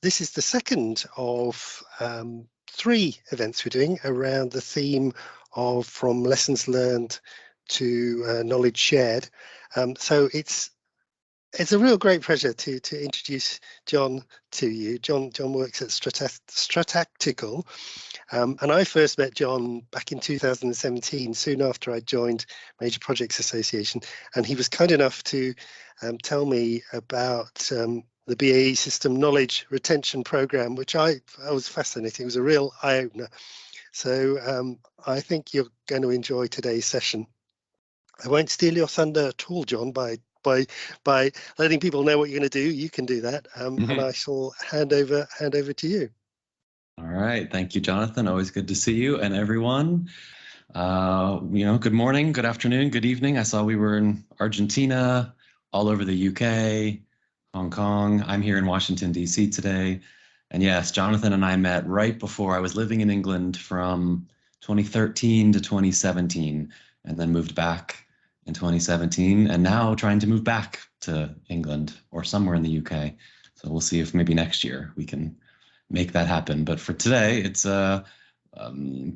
this is the second of 3 events we're doing around the theme of from lessons learned to knowledge shared. So it's a real great pleasure to introduce John to you. John works at Stratactical, and I first met John back in 2017, soon after I joined Major Projects Association, and he was kind enough to tell me about the BAE System Knowledge Retention Program, which I was fascinating. It was a real eye-opener. So I think you're going to enjoy today's session. I won't steal your thunder at all, John, by letting people know what you're going to do. You can do that, and I shall hand over to you. All right, thank you, Jonathan. Always good to see you and everyone. Good morning, good afternoon, good evening. I saw we were in Argentina, all over the UK, Hong Kong. I'm here in Washington, DC today. And yes, Jonathan and I met right before I was living in England from 2013 to 2017, and then moved back in 2017, and now trying to move back to England or somewhere in the UK. So we'll see if maybe next year we can make that happen. But for today, it's a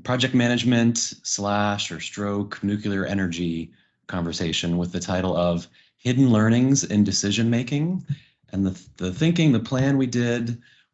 project management / nuclear energy conversation with the title of Hidden Learnings in Decision Making. And the thinking, the plan we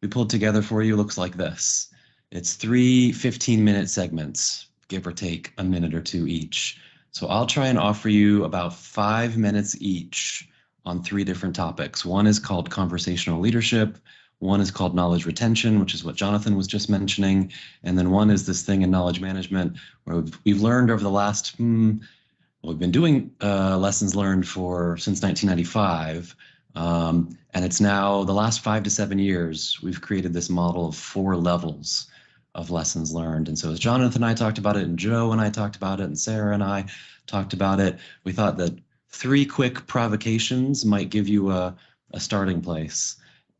pulled together for you looks like this. It's 3 15-minute segments, give or take a minute or 2 each. So I'll try and offer you about 5 minutes each on 3 different topics. One is called conversational leadership. One is called knowledge retention, which is what Jonathan was just mentioning. And then one is this thing in knowledge management where we've learned over the last, we've been doing lessons learned since 1995. And it's now the last 5 to 7 years, we've created this model of 4 levels of lessons learned. And so as Jonathan and I talked about it, and Joe and I talked about it, and Sarah and I talked about it, we thought that 3 quick provocations might give you a starting place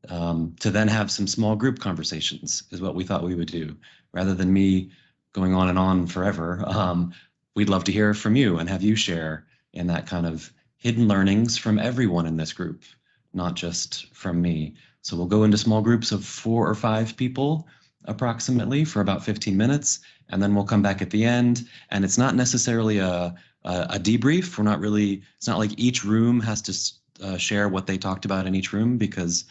to then have some small group conversations is what we thought we would do. Rather than me going on and on forever, we'd love to hear from you and have you share in that kind of hidden learnings from everyone in this group, not just from me. So we'll go into small groups of 4 or 5 people approximately for about 15 minutes, and then we'll come back at the end. And it's not necessarily a debrief. It's not like each room has to share what they talked about in each room, because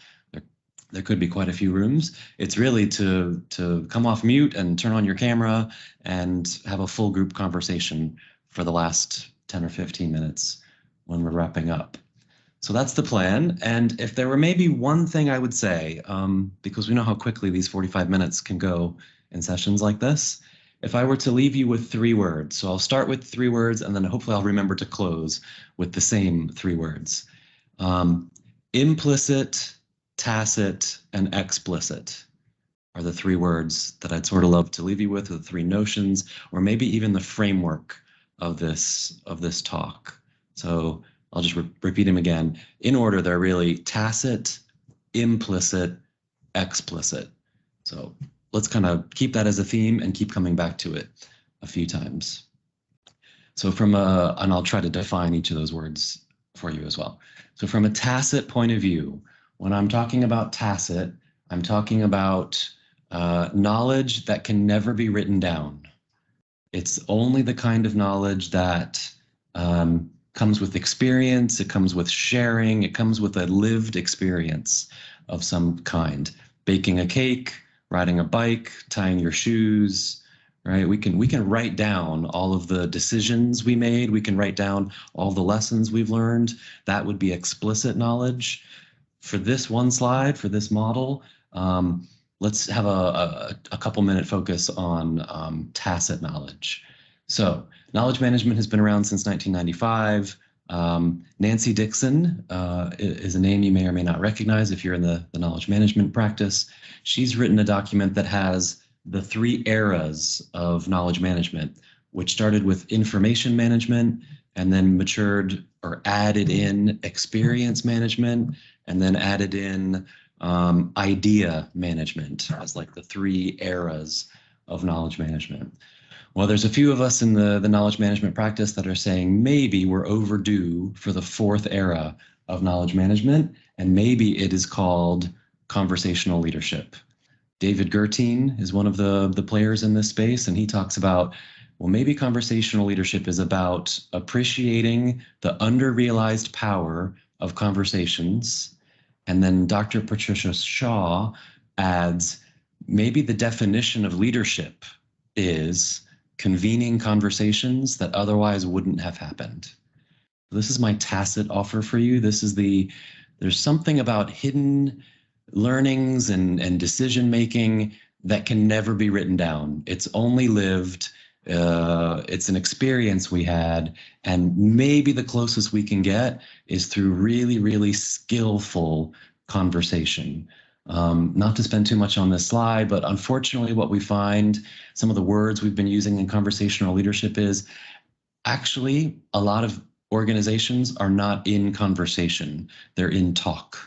there could be quite a few rooms. It's really to come off mute and turn on your camera and have a full group conversation for the last 10 or 15 minutes when we're wrapping up. So that's the plan. And if there were maybe one thing I would say, because we know how quickly these 45 minutes can go in sessions like this, if I were to leave you with 3 words, so I'll start with 3 words and then hopefully I'll remember to close with the same 3 words. Implicit, tacit, and explicit are the 3 words that I'd sort of love to leave you with, or the 3 notions, or maybe even the framework of this talk. So I'll just repeat them again. In order, they're really tacit, implicit, explicit. So let's kind of keep that as a theme and keep coming back to it a few times. So and I'll try to define each of those words for you as well. So from a tacit point of view, when I'm talking about tacit, I'm talking about knowledge that can never be written down. It's only the kind of knowledge that comes with experience, it comes with sharing, it comes with a lived experience of some kind. Baking a cake, riding a bike, tying your shoes, right? We can write down all of the decisions we made. We can write down all the lessons we've learned. That would be explicit knowledge. For this one slide, for this model, let's have a couple minute focus on tacit knowledge. So knowledge management has been around since 1995. Nancy Dixon is a name you may or may not recognize if you're in the knowledge management practice. She's written a document that has the 3 eras of knowledge management, which started with information management and then matured or added in experience management and then added in idea management as like the 3 eras of knowledge management. Well, there's a few of us in the knowledge management practice that are saying maybe we're overdue for the 4th era of knowledge management, and maybe it is called conversational leadership. David Gertine is one of the players in this space, and he talks about, well, maybe conversational leadership is about appreciating the underrealized power of conversations. And then Dr. Patricia Shaw adds, maybe the definition of leadership is convening conversations that otherwise wouldn't have happened. This is my tacit offer for you. There's something about hidden learnings and decision making that can never be written down. It's only lived. It's an experience we had, and maybe the closest we can get is through really, really skillful conversation. Not to spend too much on this slide, but unfortunately what we find, some of the words we've been using in conversational leadership is actually a lot of organizations are not in conversation, they're in talk.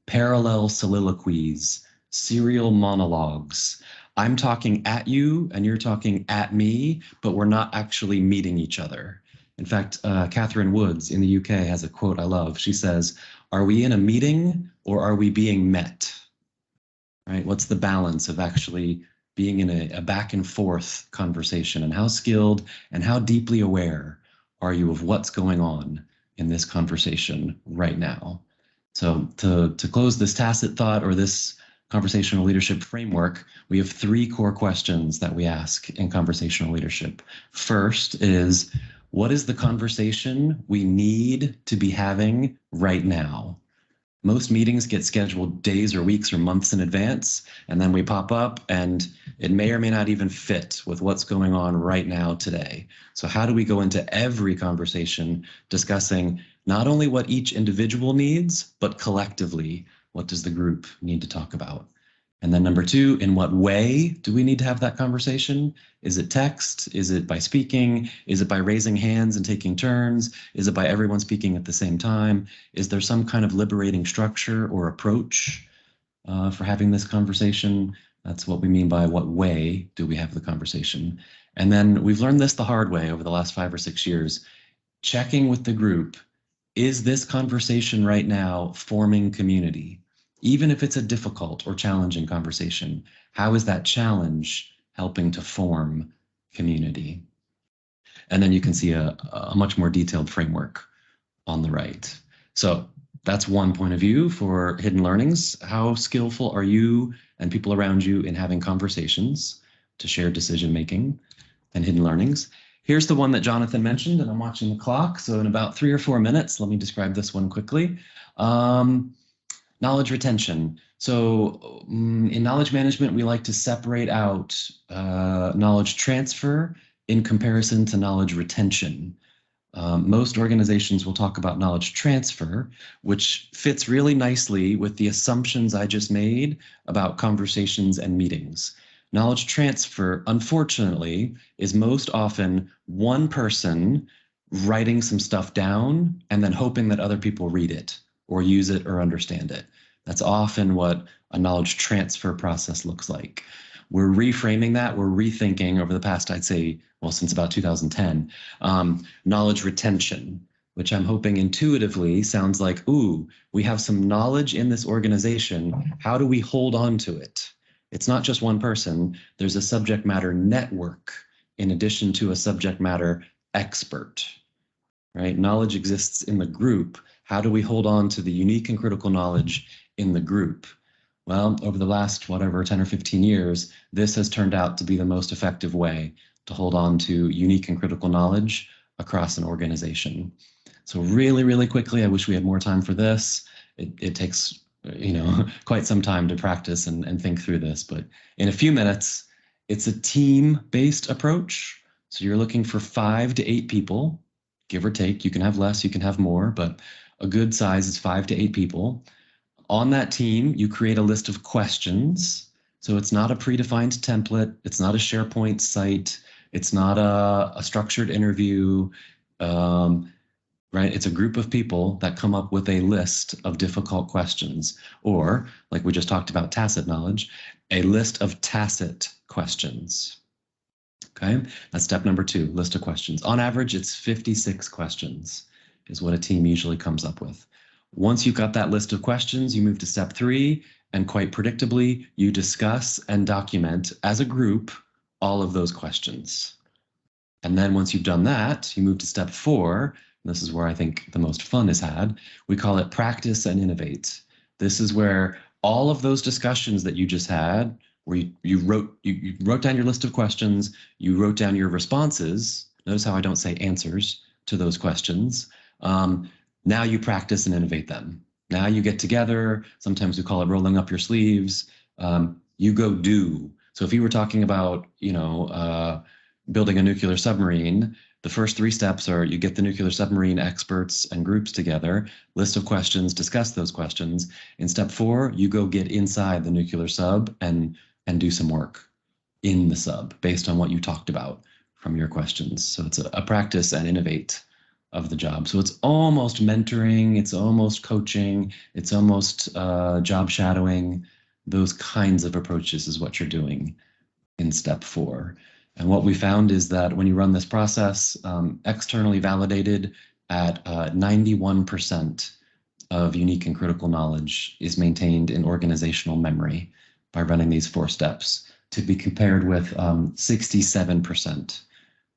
Parallel soliloquies, serial monologues. I'm talking at you and you're talking at me, but we're not actually meeting each other. In fact, Catherine Woods in the UK has a quote I love. She says, "Are we in a meeting or are we being met?" Right? What's the balance of actually being in a back and forth conversation, and how skilled and how deeply aware are you of what's going on in this conversation right now? So to close this tacit thought or this conversational leadership framework, we have 3 core questions that we ask in conversational leadership. First is, what is the conversation we need to be having right now? Most meetings get scheduled days or weeks or months in advance, and then we pop up and it may or may not even fit with what's going on right now today. So how do we go into every conversation discussing not only what each individual needs, but collectively, what does the group need to talk about? And then number 2, in what way do we need to have that conversation? Is it text? Is it by speaking? Is it by raising hands and taking turns? Is it by everyone speaking at the same time? Is there some kind of liberating structure or approach for having this conversation? That's what we mean by what way do we have the conversation. And then we've learned this the hard way over the last 5 or 6 years, checking with the group, is this conversation right now forming community? Even if it's a difficult or challenging conversation, how is that challenge helping to form community? And then you can see a much more detailed framework on the right. So that's one point of view for hidden learnings. How skillful are you and people around you in having conversations to share decision-making and hidden learnings? Here's the one that Jonathan mentioned, and I'm watching the clock. So in about 3 or 4 minutes, let me describe this one quickly. Knowledge retention. So in knowledge management, we like to separate out knowledge transfer in comparison to knowledge retention. Most organizations will talk about knowledge transfer, which fits really nicely with the assumptions I just made about conversations and meetings. Knowledge transfer, unfortunately, is most often one person writing some stuff down and then hoping that other people read it or use it or understand it. That's often what a knowledge transfer process looks like. We're reframing that. We're rethinking over the past, I'd say, well, since about 2010, knowledge retention, which I'm hoping intuitively sounds like, ooh, we have some knowledge in this organization. How do we hold on to it? It's not just one person. There's a subject matter network in addition to a subject matter expert, right? Knowledge exists in the group. How do we hold on to the unique and critical knowledge in the group? Well, over the last, 10 or 15 years, this has turned out to be the most effective way to hold on to unique and critical knowledge across an organization. So really, really quickly, I wish we had more time for this. It takes quite some time to practice and think through this, but in a few minutes, it's a team-based approach. So you're looking for 5 to 8 people, give or take. You can have less, you can have more, but a good size is 5 to 8 people. On that team, you create a list of questions. So it's not a predefined template. It's not a SharePoint site. It's not a structured interview, right? It's a group of people that come up with a list of difficult questions, or like we just talked about tacit knowledge, a list of tacit questions. Okay, that's step number 2, list of questions. On average, it's 56 questions is what a team usually comes up with. Once you've got that list of questions, you move to step 3, and quite predictably, you discuss and document as a group all of those questions. And then once you've done that, you move to step 4. And this is where I think the most fun is had. We call it practice and innovate. This is where all of those discussions that you just had, where you wrote down your list of questions, you wrote down your responses. Notice how I don't say answers to those questions. Now you practice and innovate them. Now you get together. Sometimes we call it rolling up your sleeves. You go do. So if you were talking about, building a nuclear submarine, the first 3 steps are you get the nuclear submarine experts and groups together, list of questions, discuss those questions. In step 4, you go get inside the nuclear sub and do some work in the sub based on what you talked about from your questions. So it's a practice and innovate of the job. So it's almost mentoring, it's almost coaching, it's almost job shadowing. Those kinds of approaches is what you're doing in step 4. And what we found is that when you run this process, externally validated at 91% of unique and critical knowledge is maintained in organizational memory by running these 4 steps, to be compared with 67%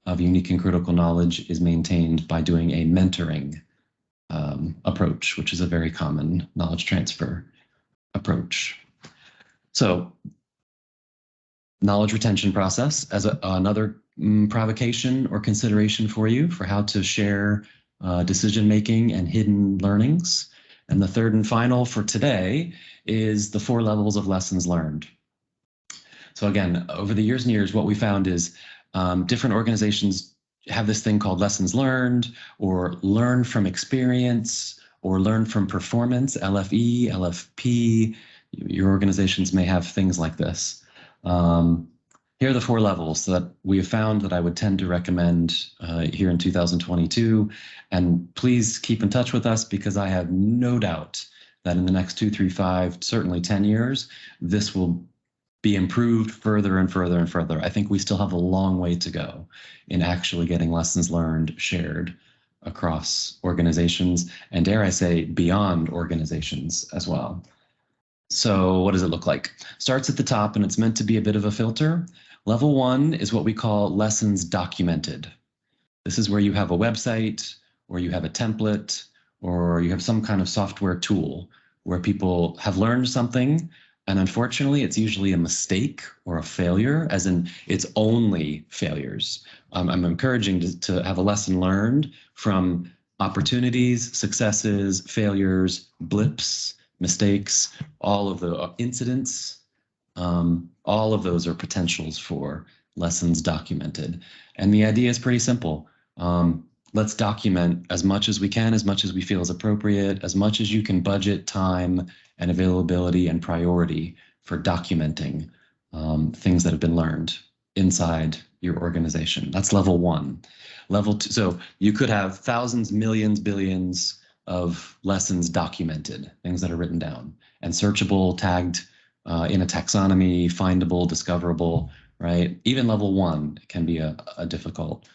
of unique and critical knowledge is maintained by doing a mentoring approach, which is a very common knowledge transfer approach. So knowledge retention process as another provocation or consideration for you for how to share decision-making and hidden learnings. And the third and final for today is the 4 levels of lessons learned. So again, over the years and years, what we found is different organizations have this thing called lessons learned, or learn from experience, or learn from performance, LFE, LFP. Your organizations may have things like this. Here are the 4 levels that we have found that I would tend to recommend here in 2022. And please keep in touch with us, because I have no doubt that in the next 2, 3, 5, certainly 10 years, this will be improved further and further and further. I think we still have a long way to go in actually getting lessons learned shared across organizations, and dare I say, beyond organizations as well. So what does it look like? Starts at the top, and it's meant to be a bit of a filter. Level 1 is what we call lessons documented. This is where you have a website, or you have a template, or you have some kind of software tool where people have learned something, and unfortunately, it's usually a mistake or a failure, as in it's only failures. I'm encouraging to have a lesson learned from opportunities, successes, failures, blips, mistakes, all of the incidents. All of those are potentials for lessons documented. And the idea is pretty simple. Let's document as much as we can, as much as we feel is appropriate, as much as you can budget time and availability and priority for documenting things that have been learned inside your organization. That's level 1. Level 2, so you could have thousands, millions, billions of lessons documented, things that are written down and searchable, tagged in a taxonomy, findable, discoverable, right? Even level 1 can be a difficult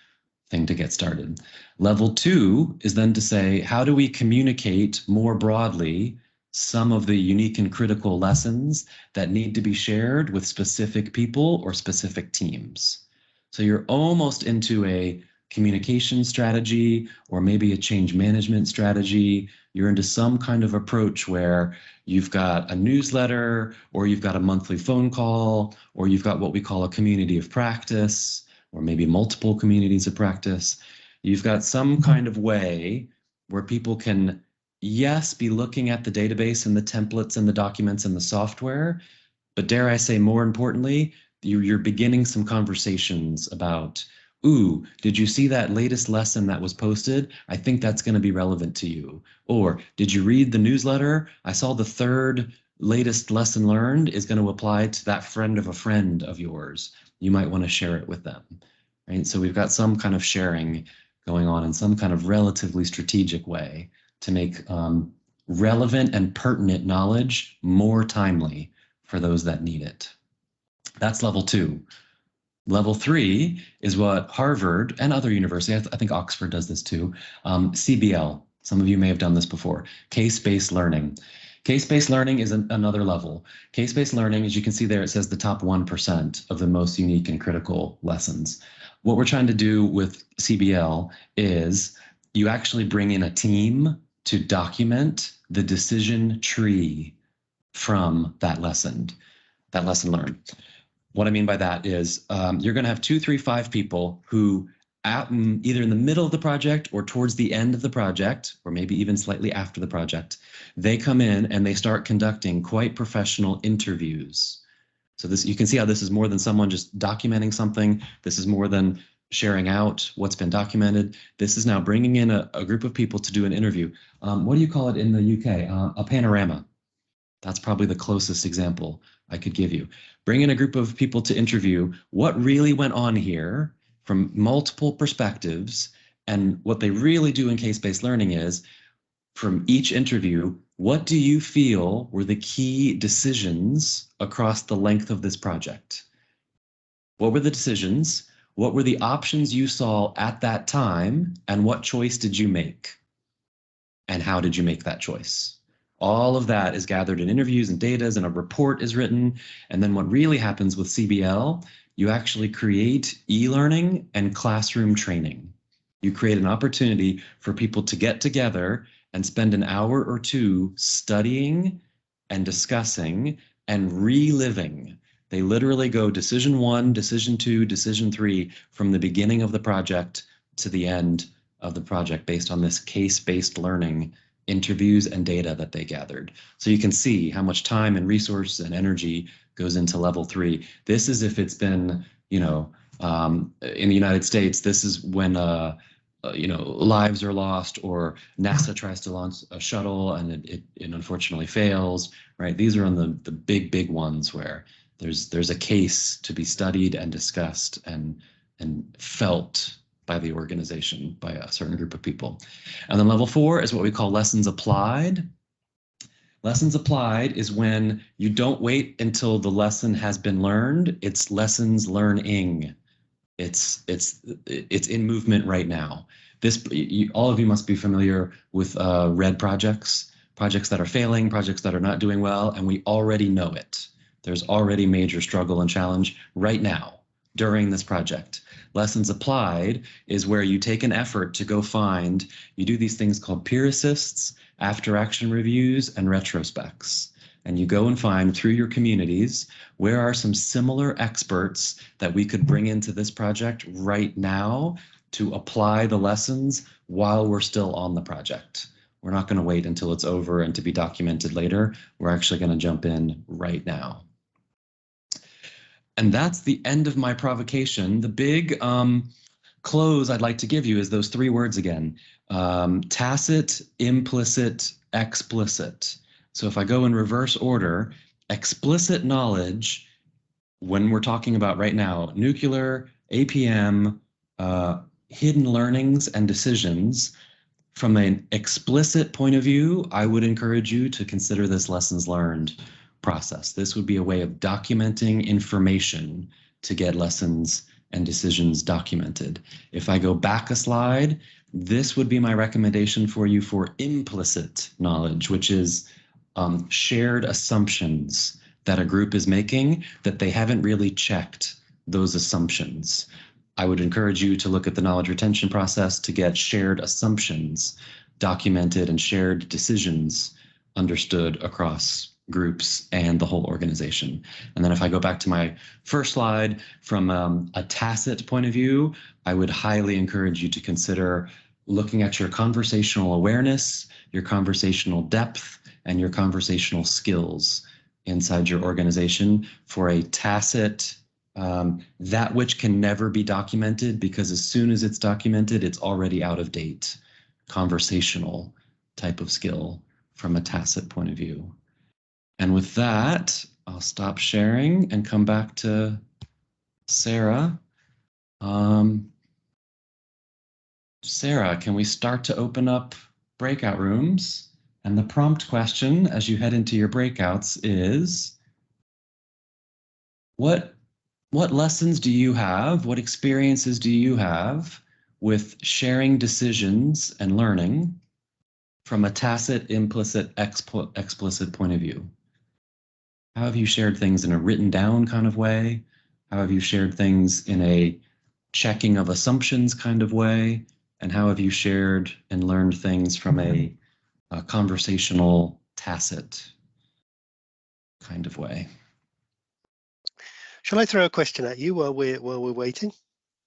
thing to get started. Level 2 is then to say, how do we communicate more broadly some of the unique and critical lessons that need to be shared with specific people or specific teams? So you're almost into a communication strategy, or maybe a change management strategy. You're into some kind of approach where you've got a newsletter, or you've got a monthly phone call, or you've got what we call a community of practice, or maybe multiple communities of practice. You've got some kind of way where people can, yes, be looking at the database and the templates and the documents and the software, but dare I say, more importantly, you're beginning some conversations about, ooh, did you see that latest lesson that was posted? I think that's going to be relevant to you. Or did you read the newsletter? I saw the 3rd latest lesson learned is going to apply to that friend of a friend of yours. You might want to share it with them, right? So we've got some kind of sharing going on in some kind of relatively strategic way to make relevant and pertinent knowledge more timely for those that need it. That's level 2. Level 3 is what Harvard and other universities, I think Oxford does this too, CBL Some of you may have done this before. Case-based learning. Case-based learning is another level. Case-based learning, as you can see there, it says the top 1% of the most unique and critical lessons. What we're trying to do with CBL is you actually bring in a team to document the decision tree from that lesson learned. What I mean by that is you're going to have 2, 3, 5 people who either in the middle of the project or towards the end of the project, or maybe even slightly after the project, they come in and they start conducting quite professional interviews. So this, you can see how this is more than someone just documenting something. This is more than sharing out what's been documented. This is now bringing in a group of people to do an interview. What do you call it in the UK? A panorama. That's probably the closest example I could give you. Bring in a group of people to interview what really went on here from multiple perspectives. And what they really do in case-based learning is, from each interview, what do you feel were the key decisions across the length of this project? What were the decisions? What were the options you saw at that time? And what choice did you make? And how did you make that choice? All of that is gathered in interviews and data, and a report is written. And then what really happens with CBL, you actually create e-learning and classroom training. You create an opportunity for people to get together and spend an hour or two studying and discussing and reliving. They literally go decision 1, decision 2, decision 3 from the beginning of the project to the end of the project based on this case-based learning, interviews and data that they gathered. So you can see how much time and resource and energy goes into level 3. This is if it's been, in the United States, this is when, lives are lost, or NASA tries to launch a shuttle and it unfortunately fails, right? These are on the big ones where there's a case to be studied and discussed and felt by the organization, by a certain group of people. And then level 4 is what we call lessons applied. Lessons applied is when you don't wait until the lesson has been learned. It's lessons learning. It's in movement right now. All of you must be familiar with red projects that are failing, projects that are not doing well, and we already know it. There's already major struggle and challenge right now during this project. Lessons applied is where you take an effort to go find, you do these things called peer assists, after action reviews, and retrospects. And you go and find through your communities, where are some similar experts that we could bring into this project right now to apply the lessons while we're still on the project. We're not going to wait until it's over and to be documented later. We're actually going to jump in right now. And that's the end of my provocation. The big close I'd like to give you is those 3 words again: tacit, implicit, explicit. So if I go in reverse order, explicit knowledge, when we're talking about right now, nuclear, APM, hidden learnings and decisions, from an explicit point of view, I would encourage you to consider this lessons learned process. This would be a way of documenting information to get lessons and decisions documented. If I go back a slide, this would be my recommendation for you for implicit knowledge, which is shared assumptions that a group is making that they haven't really checked those assumptions. I would encourage you to look at the knowledge retention process to get shared assumptions documented and shared decisions understood across groups and the whole organization. And then if I go back to my first slide, from a tacit point of view, I would highly encourage you to consider looking at your conversational awareness, your conversational depth, and your conversational skills inside your organization for a tacit, that which can never be documented, because as soon as it's documented, it's already out of date, conversational type of skill from a tacit point of view. And with that, I'll stop sharing and come back to Sarah. Sarah, can we start to open up breakout rooms? And the prompt question as you head into your breakouts is, what lessons do you have? What experiences do you have with sharing decisions and learning from a tacit, implicit, explicit point of view? How have you shared things in a written down kind of way? How have you shared things in a checking of assumptions kind of way? And how have you shared and learned things from a conversational, tacit kind of way? Shall I throw a question at you while we're waiting?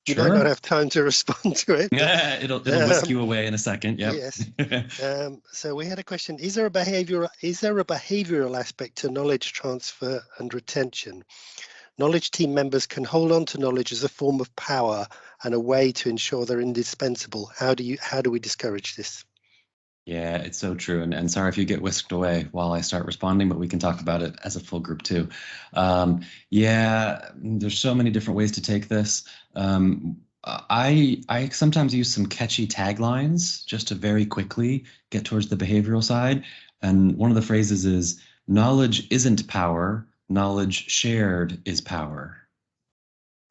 You Sure. might not have time to respond to it. Yeah, it'll whisk you away in a second. Yep. Yes. So we had a question: Is there a behavioural aspect to knowledge transfer and retention? Knowledge team members can hold on to knowledge as a form of power and a way to ensure they're indispensable. How do we discourage this? Yeah, it's so true. And sorry if you get whisked away while I start responding, but we can talk about it as a full group too. Yeah, there's so many different ways to take this. I sometimes use some catchy taglines just to very quickly get towards the behavioral side. And one of the phrases is, knowledge isn't power, knowledge shared is power.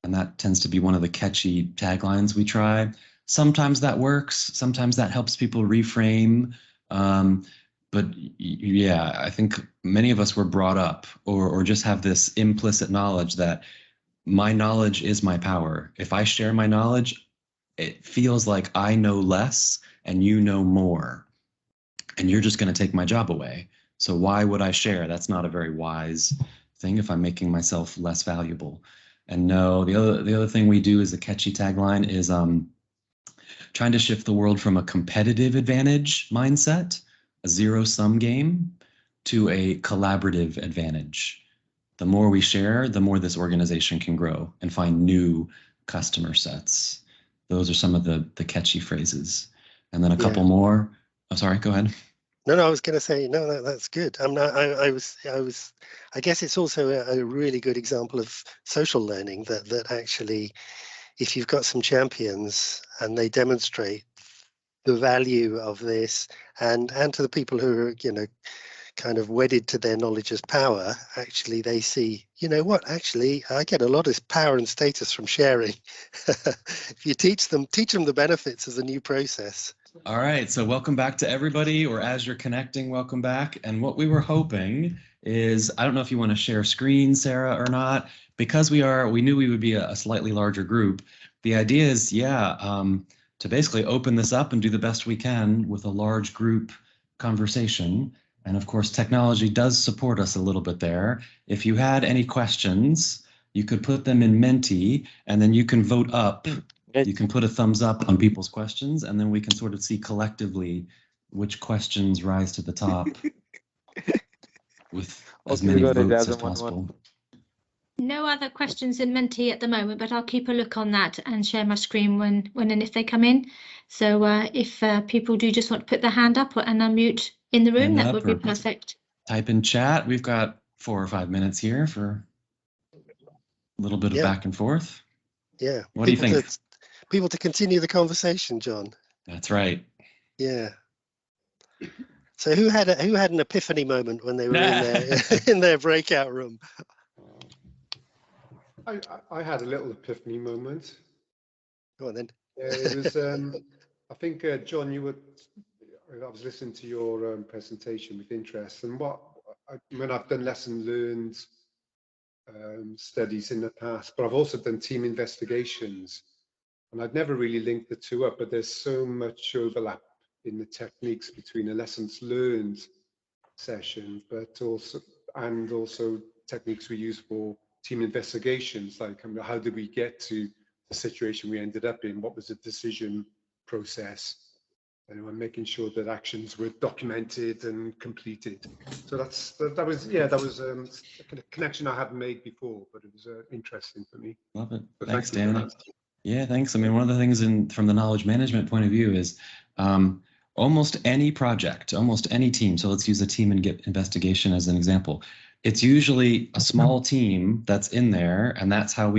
And that tends to be one of the catchy taglines we try. Sometimes that works. Sometimes that helps people reframe. But yeah, I think many of us were brought up or just have this implicit knowledge that my knowledge is my power. If I share my knowledge, it feels like I know less and you know more. And you're just going to take my job away. So why would I share? That's not a very wise thing if I'm making myself less valuable. And no, the other thing we do as a catchy tagline is trying to shift the world from a competitive advantage mindset, a zero-sum game, to a collaborative advantage. The more we share, the more this organization can grow and find new customer sets. Those are some of the catchy phrases. And then a couple more. Oh, sorry, go ahead. No, I was going to say, no, that's good. I guess it's also a really good example of social learning that actually, if you've got some champions and they demonstrate the value of this, and to the people who are, kind of wedded to their knowledge as power, actually they see, you know what, actually I get a lot of power and status from sharing. If you teach them the benefits as a new process. All right, so welcome back to everybody, or as you're connecting, welcome back. And what we were hoping is, I don't know if you want to share screen, Sarah, or not, because we knew we would be a slightly larger group. The idea is, to basically open this up and do the best we can with a large group conversation. And of course, technology does support us a little bit there. If you had any questions, you could put them in Menti, and then you can vote up. You can put a thumbs up on people's questions, and then we can sort of see collectively which questions rise to the top with as many votes as possible. No other questions in Menti at the moment, but I'll keep a look on that and share my screen when and if they come in. So if people do just want to put their hand up and unmute in the room, that would be perfect. Type in chat. We've got 4 or 5 minutes here for a little bit of back and forth. Yeah. What do you think? People to continue the conversation, John. That's right. Yeah. So who had an epiphany moment when they were in their breakout room? I had a little epiphany moment. Go on then. It was I think John, I was listening to your presentation with interest, and when I've done lesson learned studies in the past, but I've also done team investigations, and I'd never really linked the two up, but there's so much overlap in the techniques between a lessons learned session, but also techniques we use for team investigations, like how did we get to the situation we ended up in, what was the decision process, and making sure that actions were documented and completed. So that was a kind of connection I hadn't made before, but it was interesting for me. Love it. Thanks, Dan. Yeah, thanks. I mean, one of the things from the knowledge management point of view is almost any project, almost any team. So let's use a team investigation as an example. It's usually a small team that's in there, and that's how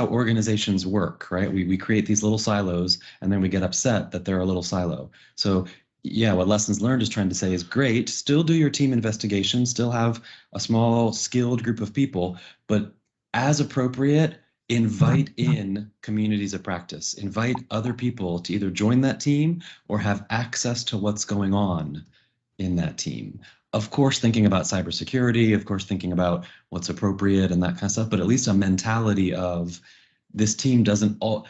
organizations work, right? We create these little silos, and then we get upset that they're a little silo. So yeah, what Lessons Learned is trying to say is great, still do your team investigation, still have a small skilled group of people, but as appropriate, invite in communities of practice, invite other people to either join that team or have access to what's going on in that team. Of course, thinking about cybersecurity, of course, thinking about what's appropriate and that kind of stuff, but at least a mentality of this team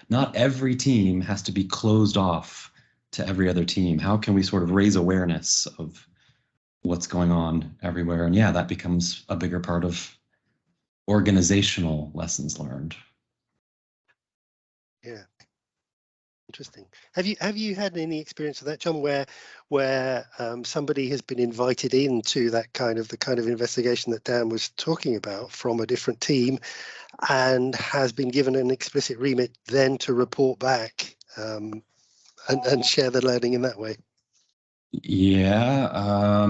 not every team has to be closed off to every other team. How can we sort of raise awareness of what's going on everywhere? And yeah, that becomes a bigger part of organizational lessons learned. Yeah. Interesting. Have you had any experience of that, John, where somebody has been invited into the kind of investigation that Dan was talking about from a different team, and has been given an explicit remit then to report back and share the learning in that way? Yeah,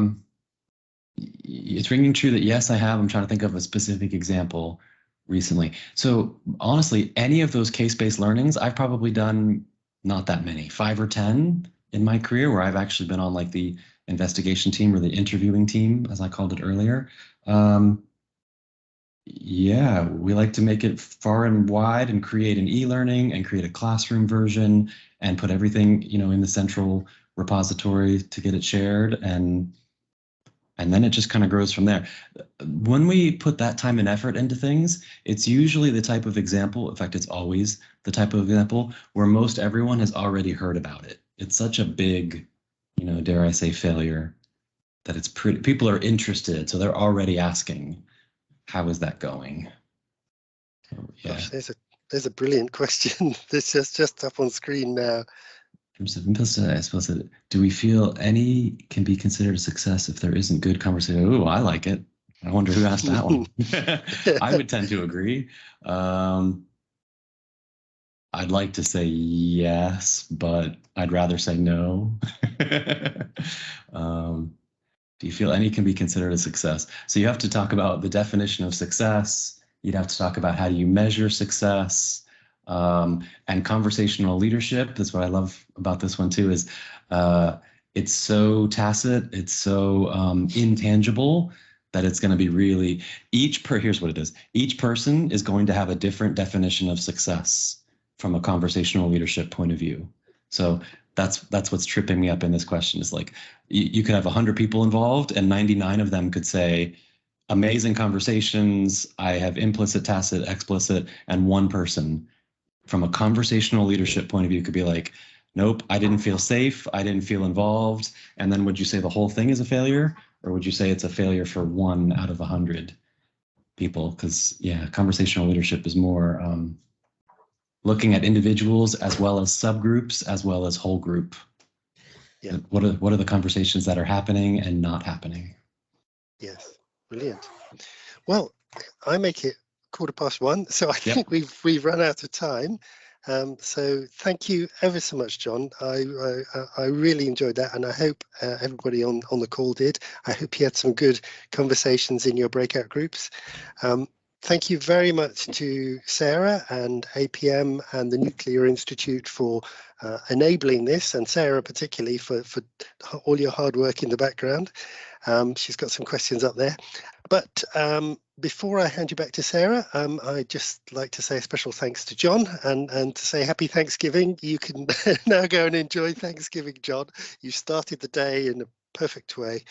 it's ringing true that yes, I have. I'm trying to think of a specific example recently. So honestly, any of those case-based learnings, I've probably done not that many, 5 or 10 in my career, where I've actually been on like the investigation team or the interviewing team, as I called it earlier. Yeah, we like to make it far and wide and create an e-learning and create a classroom version and put everything, in the central repository to get it shared. And then it just kind of grows from there. When we put that time and effort into things, it's usually the type of example, in fact, it's always the type of example where most everyone has already heard about it. It's such a big, dare I say, failure, that it's people are interested. So they're already asking, how is that going? Yeah. Gosh, there's a brilliant question that's just up on screen now. In terms of implicit, I suppose, do we feel any can be considered a success if there isn't good conversation? Oh, I like it. I wonder who asked that one. I would tend to agree. I'd like to say yes, but I'd rather say no. Do you feel any can be considered a success? So you have to talk about the definition of success. You'd have to talk about how do you measure success. And conversational leadership, that's what I love about this one too, is it's so tacit, it's so intangible that it's going to be really, here's what it is. Each person is going to have a different definition of success from a conversational leadership point of view. So that's what's tripping me up in this question, is like, you could have 100 people involved and 99 of them could say, amazing conversations, I have implicit, tacit, explicit, and one person from a conversational leadership point of view could be like, nope, I didn't feel safe, I didn't feel involved. And then would you say the whole thing is a failure? Or would you say it's a failure for 1 out of 100 people? Because yeah, conversational leadership is more looking at individuals as well as subgroups, as well as whole group. Yeah. What are the conversations that are happening and not happening? Yes, brilliant. Well, I make it 1:15, so I think we've run out of time. So thank you ever so much, John. I really enjoyed that, and I hope everybody on the call did. I hope you had some good conversations in your breakout groups. Thank you very much to Sarah and APM and the Nuclear Institute for enabling this, and Sarah particularly for all your hard work in the background. She's got some questions up there. But before I hand you back to Sarah, I'd just like to say a special thanks to John and to say happy Thanksgiving. You can now go and enjoy Thanksgiving, John. You started the day in a perfect way.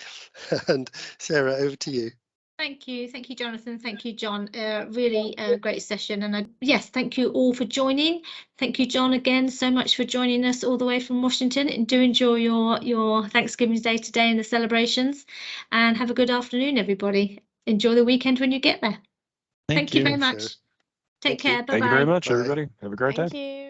And Sarah, over to you. Thank you, Jonathan. Thank you, John. Really great session, and yes, thank you all for joining. Thank you, John, again so much for joining us all the way from Washington. And do enjoy your Thanksgiving Day today and the celebrations, and have a good afternoon, everybody. Enjoy the weekend when you get there. Thank you very much. Take care. Bye bye. Thank you very much, everybody. Have a great day. Thank you.